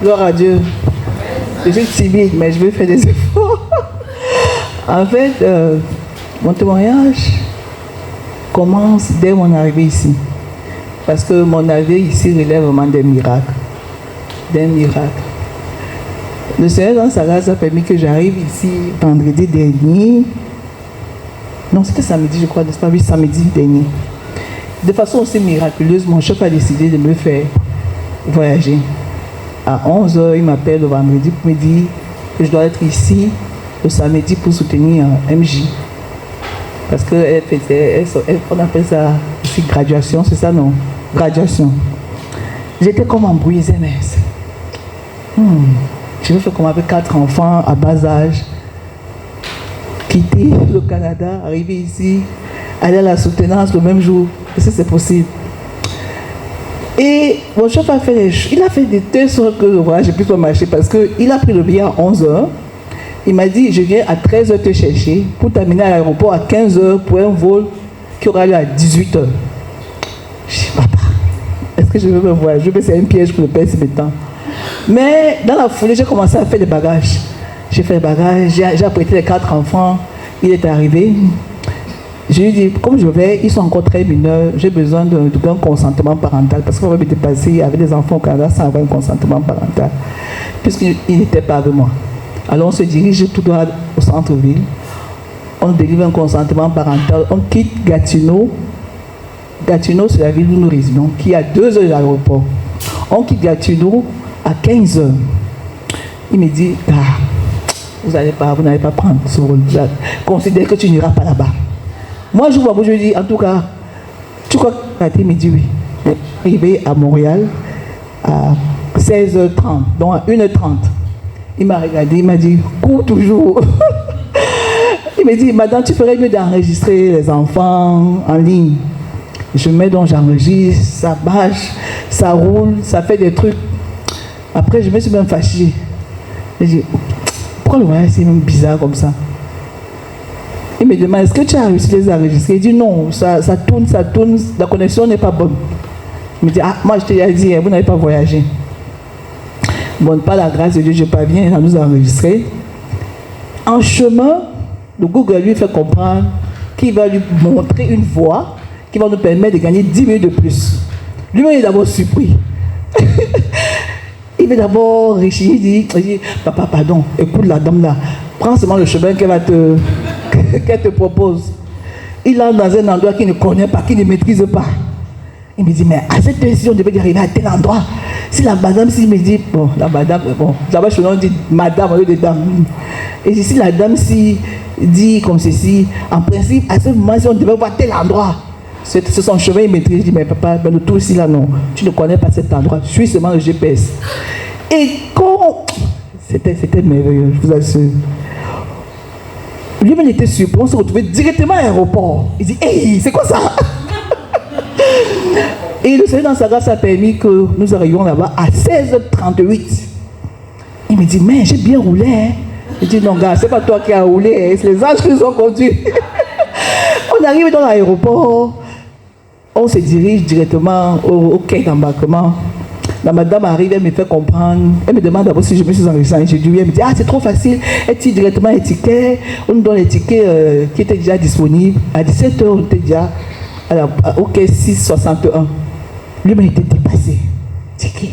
Gloire à Dieu. Je suis timide, mais je vais faire des efforts. En fait, mon témoignage commence dès mon arrivée ici. Parce que mon arrivée ici relève vraiment des miracles. Des miracles. Le Seigneur, dans sa grâce, a permis que j'arrive ici vendredi dernier. Non, c'était samedi, je crois, n'est-ce pas? Oui, samedi dernier. De façon aussi miraculeuse, mon chef a décidé de me faire voyager. À 11h, il m'appelle le vendredi pour me dire que je dois être ici le samedi pour soutenir MJ. Parce qu'elle faisait, on appelle ça ici graduation, c'est ça, non? Graduation. J'étais comme embrouillée, mais je vais faire comme avec 4 enfants à bas âge, quitter le Canada, arriver ici, aller à la soutenance le même jour. Est-ce que c'est possible? Et mon chef a fait il a fait des telles sortes que voilà, j'ai pu pas marcher parce qu'il a pris le billet à 11h. Il m'a dit, je viens à 13h te chercher pour t'amener à l'aéroport à 15h pour un vol qui aura lieu à 18h. Je dis, papa, est-ce que je veux me voyager? C'est un piège pour le père si temps. Mais dans la foulée, j'ai commencé à faire des bagages. J'ai fait les bagages, j'ai apprêté les 4 enfants. Il est arrivé. Je lui ai dit, comme je vais, ils sont encore très mineurs, j'ai besoin d'un consentement parental. Parce qu'on va me dépasser avec des enfants au Canada sans avoir un consentement parental. Puisqu'il n'était pas avec moi. Alors on se dirige tout droit au centre-ville. On délivre un consentement parental. On quitte Gatineau. Gatineau, c'est la ville où nous résidons, qui est à 2 heures de l'aéroport. On quitte Gatineau à 15 heures. Il me dit, vous n'allez pas prendre ce rôle. Considère que tu n'iras pas là-bas. Moi, je vois, je lui dis, en tout cas, tu crois que il me dit oui. Je suis arrivé à Montréal à 16h30, donc à 1h30. Il m'a regardé, il m'a dit, cours toujours. Il m'a dit, madame, tu ferais mieux d'enregistrer les enfants en ligne. Je mets donc, j'enregistre, ça bâche, ça roule, ça fait des trucs. Après, je me suis même fâchée. J'ai dit, pourquoi le voyage c'est même bizarre comme ça? Il me demande, est-ce que tu as réussi à les enregistrer? Il dit, non, ça tourne, la connexion n'est pas bonne. Il me dit, moi je t'ai dit, vous n'avez pas voyagé. Bon, par la grâce de Dieu, je parviens à nous enregistrer. En chemin, le Google lui fait comprendre qu'il va lui montrer une voie qui va nous permettre de gagner 10 minutes de plus. Lui-même est d'abord surpris. Il veut d'abord réfléchir, il dit, papa, pardon, écoute la dame là, prends seulement le chemin qu'elle te propose. Il entre dans un endroit qu'il ne connaît pas, qu'il ne maîtrise pas. Il me dit, mais à cette décision, on devait arriver à tel endroit. Si la madame, s'il me dit, bon, la madame, bon, là-bas, je dis madame au lieu de dame. Et si la dame, si dit comme ceci, en principe, à ce moment, si on devait voir tel endroit, c'est son chemin, il maîtrise. Je dis, mais papa, ben, le tout ici, là, non, tu ne connais pas cet endroit, suis seulement le GPS. Et quand. C'était merveilleux, je vous assure. Lui-même était surpris, on se retrouvait directement à l'aéroport. Il dit, hey, c'est quoi ça? Et le Seigneur, dans sa grâce, a permis que nous arrivions là-bas à 16h38. Il me dit, mais j'ai bien roulé. Hein? Je dis, non, gars, c'est pas toi qui as roulé, hein? C'est les anges qui nous ont conduits. On arrive dans l'aéroport, on se dirige directement au quai d'embarquement. La madame arrive, elle me fait comprendre, elle me demande d'abord si je me suis enregistrée. Je dis oui, elle me dit, c'est trop facile, elle tire directement les tickets, on nous donne les tickets qui étaient déjà disponibles. À 17h, on était déjà au quai 661. Lui-même était dépassé. Ticket.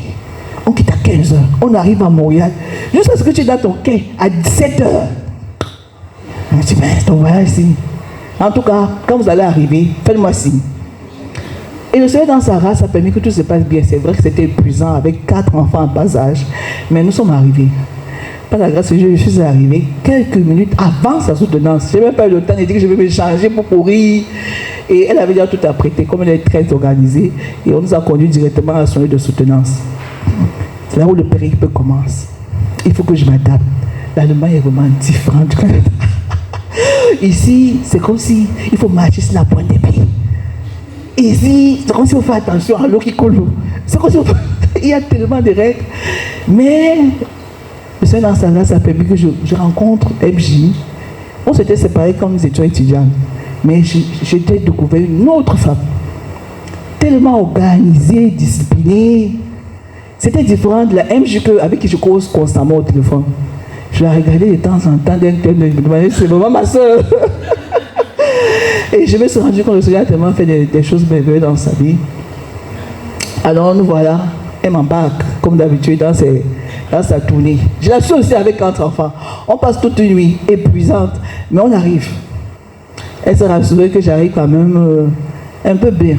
On quitte à 15h, on arrive à Montréal, jusqu'à ce que tu es dans ton quai à 17h. Je me dis, mais ton voyage ici. En tout cas, quand vous allez arriver, faites-moi signe. Et le Seigneur, dans sa grâce, a permis que tout se passe bien. C'est vrai que c'était épuisant avec 4 enfants en bas âge, mais nous sommes arrivés. Par la grâce de Dieu, je suis arrivé quelques minutes avant sa soutenance. Je n'ai même pas eu le temps de dire que je vais me changer pour courir. Et elle avait déjà tout apprêté, comme elle est très organisée. Et on nous a conduit directement à son lieu de soutenance. C'est là où le périple commence. Il faut que je m'adapte. L'Allemagne est vraiment différente du Canada. Ici, c'est comme si il faut marcher sur la pointe des pieds. Ici, c'est comme si on fait attention à l'eau qui coule. C'est comme si il y a tellement de règles. Mais le Seigneur dans sa grâce a permis que je rencontre MJ. On s'était séparés quand nous étions étudiants. Mais j'ai découvert une autre femme. Tellement organisée, disciplinée. C'était différent de la MJ avec qui je cause constamment au téléphone. Je la regardais de temps en temps, c'est vraiment ma soeur. Et je me suis rendu compte que le Seigneur a tellement fait des choses merveilleuses dans sa vie. Alors nous voilà, elle m'embarque, comme d'habitude, dans sa tournée. Je la suis aussi avec 4 enfants. On passe toute une nuit épuisante, mais on arrive. Elle s'est rassurée que j'arrive quand même un peu bien.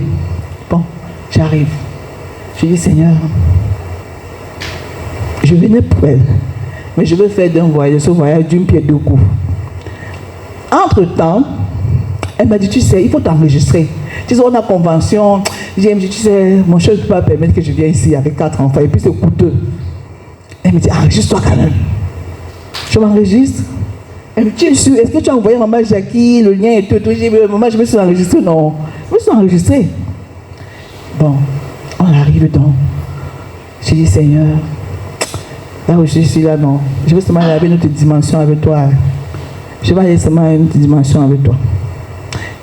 Bon, j'arrive. Je dis, Seigneur, je venais pour elle, mais je veux faire ce voyage d'une pierre deux coups. Entre-temps, elle m'a dit, tu sais, il faut t'enregistrer. Tu sais, on a convention. J'ai dit, tu sais, mon chef ne peut pas permettre que je vienne ici avec 4 enfants, et puis c'est coûteux. Elle me dit, enregistre-toi quand même. Je m'enregistre. Elle me dit, tu es sûr, est-ce que tu as envoyé maman Jackie, le lien et tout? J'ai dit, maman, je me suis enregistrée. Non, je me suis enregistrée. Bon, on arrive donc. J'ai dit, Seigneur, là où je suis là, non. Je veux seulement aller une autre dimension avec toi. Je vais aller seulement une autre dimension avec toi.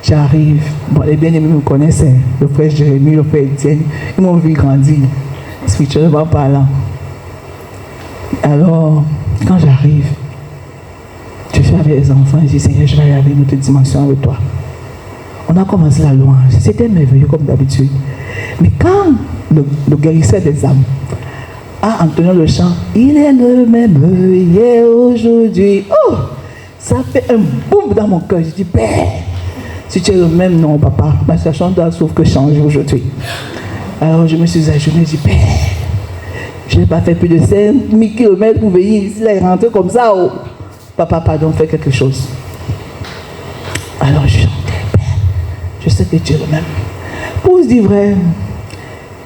J'arrive. Bon, les bien-aimés me connaissent. Le frère Jérémie, le frère Étienne. Ils m'ont vu grandir, spirituellement parlant. Alors, quand j'arrive, je suis avec les enfants. Je dis, Seigneur, je vais aller avec une autre dimension avec toi. On a commencé la louange. C'était merveilleux comme d'habitude. Mais quand le guérisseur des âmes a entonné le chant, il est le même hier, aujourd'hui. Oh, ça fait un boum dans mon cœur. Je dis, Père, si tu es le même, non, papa, ma situation doit sauf que changer aujourd'hui. Alors je me suis ajourné, je dis, Père, je n'ai pas fait plus de 5000 km pour venir ici, là, et rentrer comme ça. Oh. Papa, pardon, fais quelque chose. Alors je chantais, Père, je sais que tu es le même. Pour se dire vrai,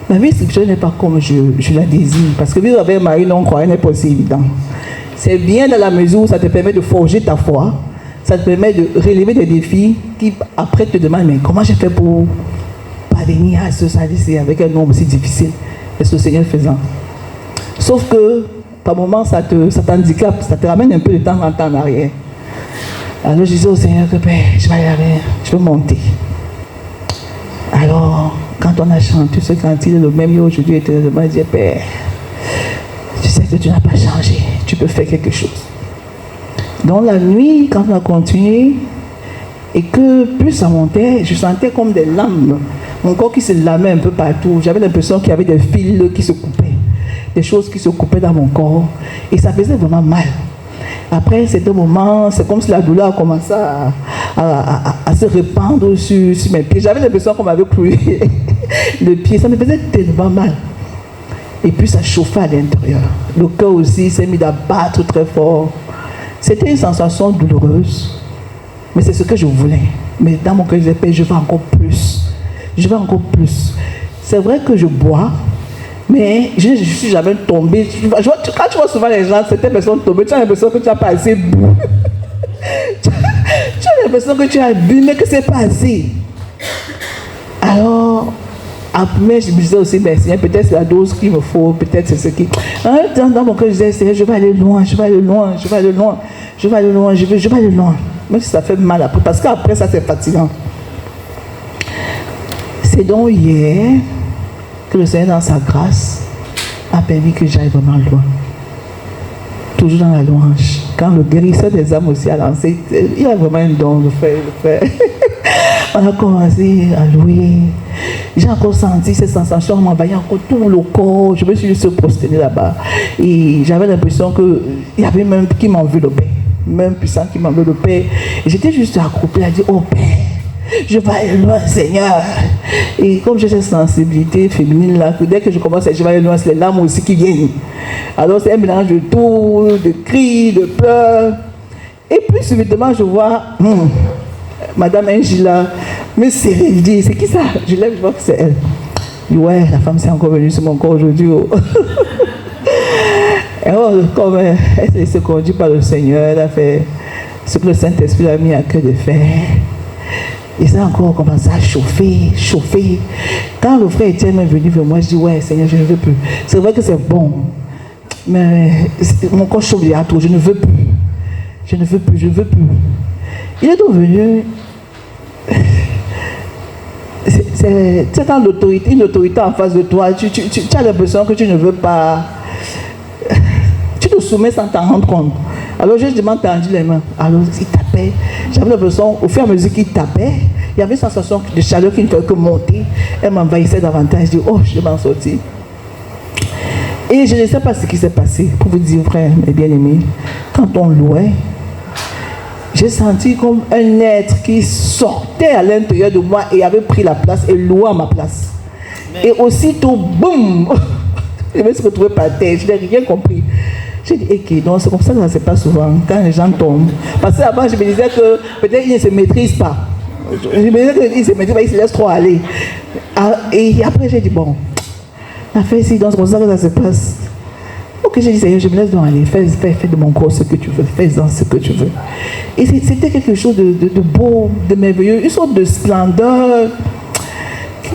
ma vie spirituelle n'est pas comme je la désire. Parce que vivre avec Marie non croyant n'est pas aussi évident. C'est bien dans la mesure où ça te permet de forger ta foi. Ça te permet de relever des défis qui après te demandent, mais comment j'ai fait pour parvenir à ce service avec un nombre si difficile? Est-ce que le Seigneur faisant? Sauf que par moments ça t'handicape, ça te ramène un peu de temps en temps en arrière. Alors je disais au Seigneur que Père, je vais y aller, je vais monter. Alors, quand on a chanté ce cantique, le même jour aujourd'hui, éternellement, je dis, Père, je sais que tu n'as pas changé, tu peux faire quelque chose. Dans la nuit, quand on a continué, et que plus ça montait, je sentais comme des lames, mon corps qui se lamait un peu partout. J'avais l'impression qu'il y avait des fils qui se coupaient, des choses qui se coupaient dans mon corps, et ça faisait vraiment mal. Après, c'était un moment, c'est comme si la douleur a commencé à se répandre sur mes pieds. J'avais l'impression qu'on m'avait cloué le pied. Ça me faisait tellement mal. Et puis, ça chauffait à l'intérieur. Le cœur aussi s'est mis à battre très fort. C'était une sensation douloureuse. Mais c'est ce que je voulais. Mais dans mon cœur, je disais, je veux encore plus. Je veux encore plus. C'est vrai que je bois. Mais je ne suis jamais tombée. Quand tu vois souvent les gens, certaines personnes tomber, tu as l'impression que tu n'as pas assez bu. Tu as l'impression que tu as bu, mais que ce n'est pas assez. Alors, après, je me disais aussi, ben, Seigneur, peut-être c'est la dose qu'il me faut, peut-être c'est ce qui. Dans mon cœur, je disais, Seigneur, je vais aller loin, je vais aller loin, je vais aller loin, je vais aller loin, je vais aller loin. Même si ça fait mal après, parce qu'après, ça c'est fatigant. C'est donc hier que le Seigneur, dans sa grâce, a permis que j'aille vraiment loin. Toujours dans la louange. Quand le guérisseur des âmes aussi a lancé, il a vraiment un don de faire. On a commencé à louer. J'ai encore senti ces sensations m'envahir encore tout le corps. Je me suis juste prosternée là-bas. Et j'avais l'impression qu'il y avait même qui m'enveloppait. Même puissant qui m'enveloppait. Et j'étais juste accroupie à dire, oh Père, je vais aller loin, Seigneur. Et comme j'ai cette sensibilité féminine là, que dès que je commence à je vais aller loin, c'est les larmes aussi qui viennent. Alors c'est un mélange de tout, de cris, de pleurs. Et puis subitement je vois Madame Angela me serrer. Je dis, c'est qui ça? Je lève, je vois que c'est elle. Je dis, ouais, la femme s'est encore venue sur mon corps aujourd'hui. Oh. Et comme elle s'est laissée conduire par le Seigneur, elle a fait ce que le Saint-Esprit a mis à cœur de faire. Et ça a encore commencé à chauffer. Quand le frère Étienne est venu vers moi, je dis, ouais, Seigneur, je ne veux plus. C'est vrai que c'est bon, mais mon corps chauffe à tout, je ne veux plus. Je ne veux plus. Il est donc venu. c'est quand l'autorité, une autorité en face de toi, tu as l'impression que tu ne veux pas. Tu te soumets sans t'en rendre compte. Alors je demande tendu les mains. Alors il tapait. J'avais l'impression, au fur et à mesure qu'il tapait, il y avait une sensation de chaleur qui ne fait que monter. Elle m'envahissait davantage. Je dis, oh, je vais m'en sortir. Et je ne sais pas ce qui s'est passé. Pour vous dire, frère, mes bien-aimés, quand on louait, j'ai senti comme un être qui sortait à l'intérieur de moi et avait pris la place et louait à ma place. Et aussitôt, boum, je me suis retrouvée par terre. Je n'ai rien compris. J'ai dit, ok, donc c'est comme ça que ça ne se passe souvent, quand les gens tombent. Parce qu'avant, je me disais que peut-être ils ne se maîtrisent pas. Je me disais qu'ils se maîtrisent pas, ils se laissent trop aller. Et après, j'ai dit, bon, affaire ici, donc c'est comme ça que ça se passe. Ok, j'ai dit, Seigneur, je me laisse donc aller, fais de mon corps ce que tu veux, fais-en ce que tu veux. Et c'était quelque chose de beau, de merveilleux, une sorte de splendeur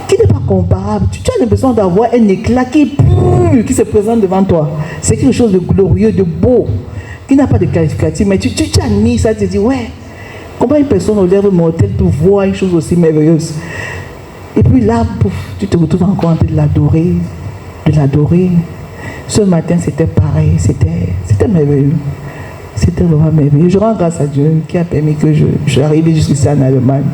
qui n'est pas comparable. Tu as l'impression d'avoir un éclat qui se présente devant toi. C'est quelque chose de glorieux, de beau, qui n'a pas de qualificatif, mais tu admires ça, tu te dis, ouais, comment une personne aux lèvres mortelles peut voir une chose aussi merveilleuse. Et puis là, pouf, tu te retrouves encore en train de l'adorer, Ce matin, c'était pareil, c'était merveilleux. C'était vraiment merveilleux. Je rends grâce à Dieu qui a permis que je arrive jusqu'ici en Allemagne.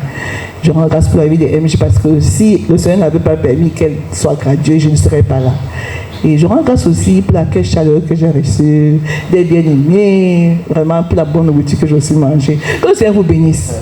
Je rends grâce pour la vie de MJ parce que si le Seigneur n'avait pas permis qu'elle soit graduée, je ne serais pas là. Et je rends grâce aussi pour l'accueil chaleureux que j'ai reçu, des bien-aimés, vraiment pour la bonne nourriture que j'ai aussi mangée. Que le Seigneur vous bénisse.